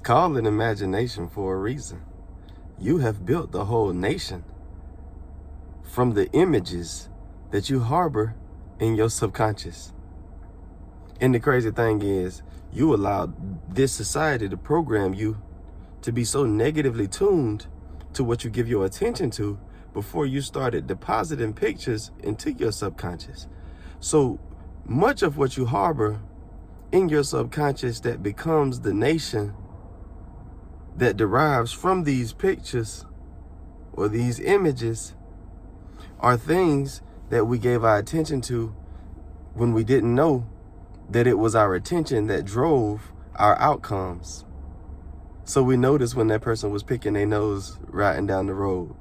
call it imagination for a reason. You have built the whole nation from the images that you harbor in your subconscious. And the crazy thing is, you allowed this society to program you to be so negatively tuned to what you give your attention to before you started depositing pictures into your subconscious. So much of what you harbor in your subconscious that becomes the nation that derives from these pictures or these images are things that we gave our attention to when we didn't know that it was our attention that drove our outcomes. So we noticed when that person was picking their nose riding down the road,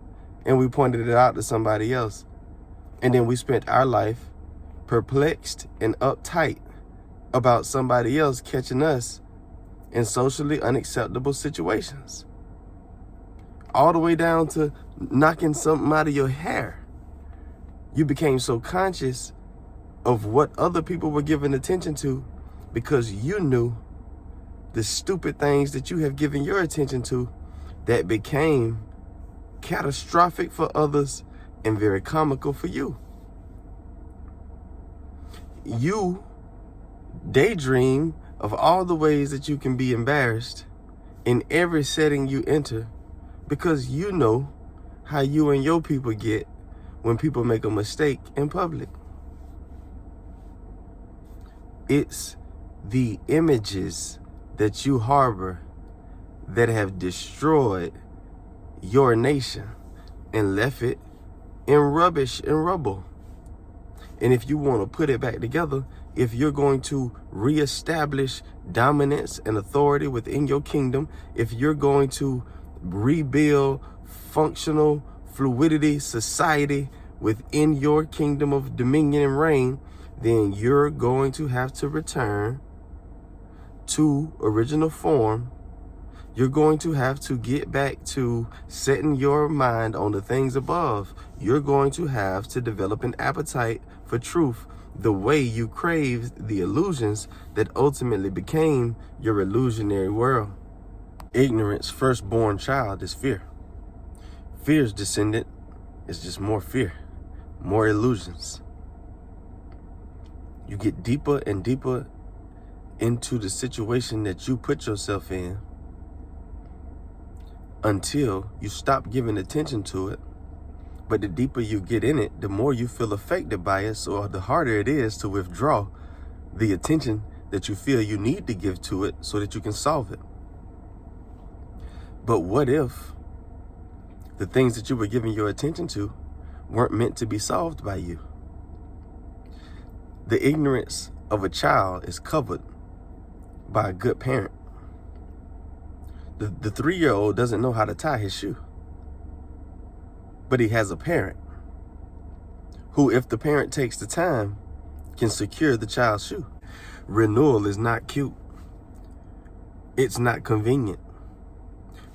and we pointed it out to somebody else. And then we spent our life perplexed and uptight about somebody else catching us in socially unacceptable situations. All the way down to knocking something out of your hair. You became so conscious of what other people were giving attention to because you knew the stupid things that you have given your attention to that became catastrophic for others and very comical for you. You daydream of all the ways that you can be embarrassed in every setting you enter because you know how you and your people get when people make a mistake in public. It's the images that you harbor that have destroyed your nation and left it in rubbish and rubble. And if you want to put it back together, if you're going to reestablish dominance and authority within your kingdom, if you're going to rebuild functional fluidity society within your kingdom of dominion and reign, then you're going to have to return to original form. You're going to have to get back to setting your mind on the things above. You're going to have to develop an appetite for truth the way you craved the illusions that ultimately became your illusionary world. Ignorance firstborn child is fear. Fear's descendant is just more fear, more illusions. You get deeper and deeper into the situation that you put yourself in until you stop giving attention to it. But the deeper you get in it, the more you feel affected by it, so the harder it is to withdraw the attention that you feel you need to give to it so that you can solve it. But what if the things that you were giving your attention to weren't meant to be solved by you? The ignorance of a child is covered by a good parent. The 3-year-old doesn't know how to tie his shoe, but he has a parent who, if the parent takes the time, can secure the child's shoe. Renewal is not cute. It's not convenient.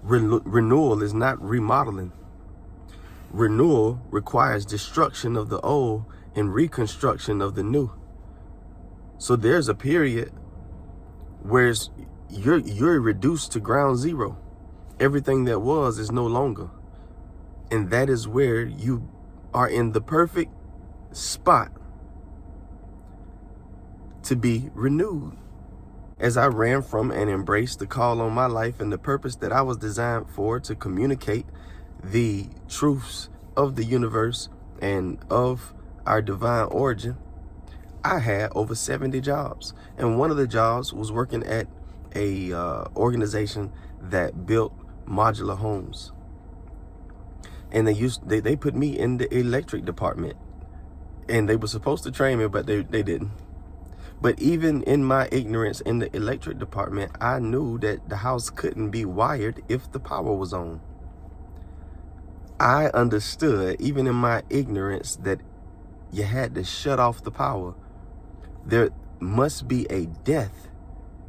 Renewal is not remodeling. Renewal requires destruction of the old and reconstruction of the new. So there's a period where you're reduced to ground zero. Everything that was is no longer. And that is where you are in the perfect spot to be renewed. As I ran from and embraced the call on my life and the purpose that I was designed for, to communicate the truths of the universe and of our divine origin, I had over 70 jobs. And one of the jobs was working at a organization that built modular homes. And they put me in the electric department. And they were supposed to train me, but they didn't. But even in my ignorance in the electric department, I knew that the house couldn't be wired if the power was on. I understood, even in my ignorance, that you had to shut off the power. There must be a death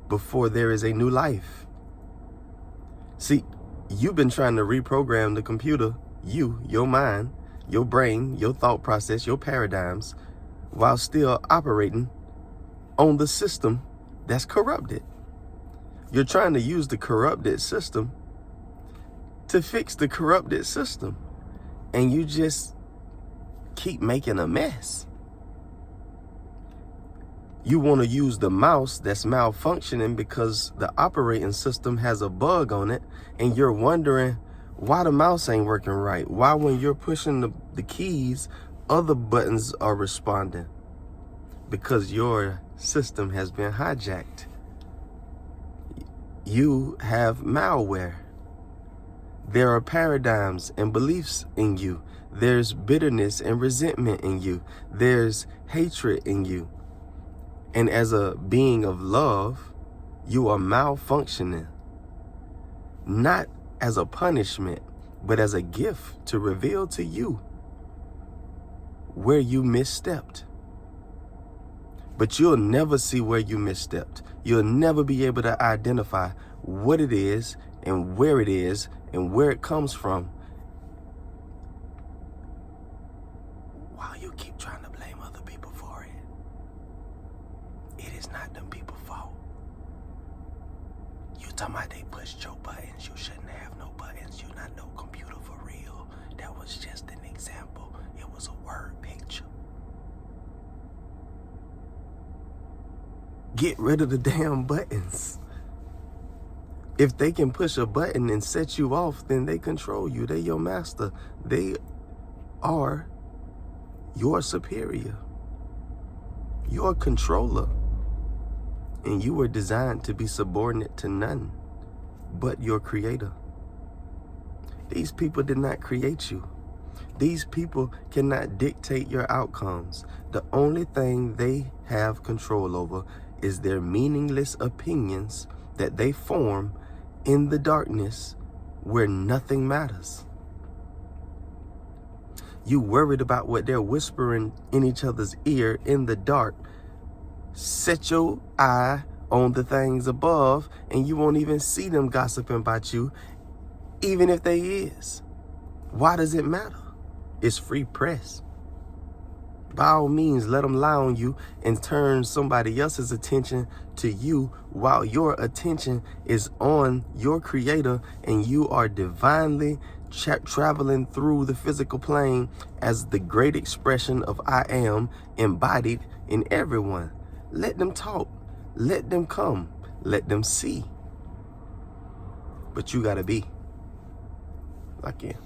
before there is a new life. See, you've been trying to reprogram the computer, your mind, your brain, your thought process, your paradigms, while still operating on the system that's corrupted. You're trying to use the corrupted system to fix the corrupted system. And you just keep making a mess. You want to use the mouse that's malfunctioning because the operating system has a bug on it, and you're wondering why the mouse ain't working right. Why when you're pushing the keys, other buttons are responding? Because your system has been hijacked. You have malware. There are paradigms and beliefs in you. There's bitterness and resentment in you. There's hatred in you. And as a being of love, you are malfunctioning. Not as a punishment, but as a gift to reveal to you where you misstepped. But you'll never see where you misstepped. You'll never be able to identify what it is and where it comes from. While you keep trying to blame other people for it, it is not them people's fault. You talking about they pushed your buttons. You shouldn't have no buttons. You're not no computer for real. That was just an example. It was a word picture. Get rid of the damn buttons. If they can push a button and set you off, then they control you. They're your master. They are your superior, your controller. And you were designed to be subordinate to none but your creator. These people did not create you. These people cannot dictate your outcomes. The only thing they have control over is their meaningless opinions that they form in the darkness where nothing matters. You worried about what they're whispering in each other's ear in the dark. Set your eye on the things above, and you won't even see them gossiping about you, even if they is. Why does it matter? It's free press. By all means, let them lie on you and turn somebody else's attention to you while your attention is on your creator and you are divinely traveling through the physical plane as the great expression of I am embodied in everyone. Let them talk. Let them come. Let them see. But you gotta be. Lock in.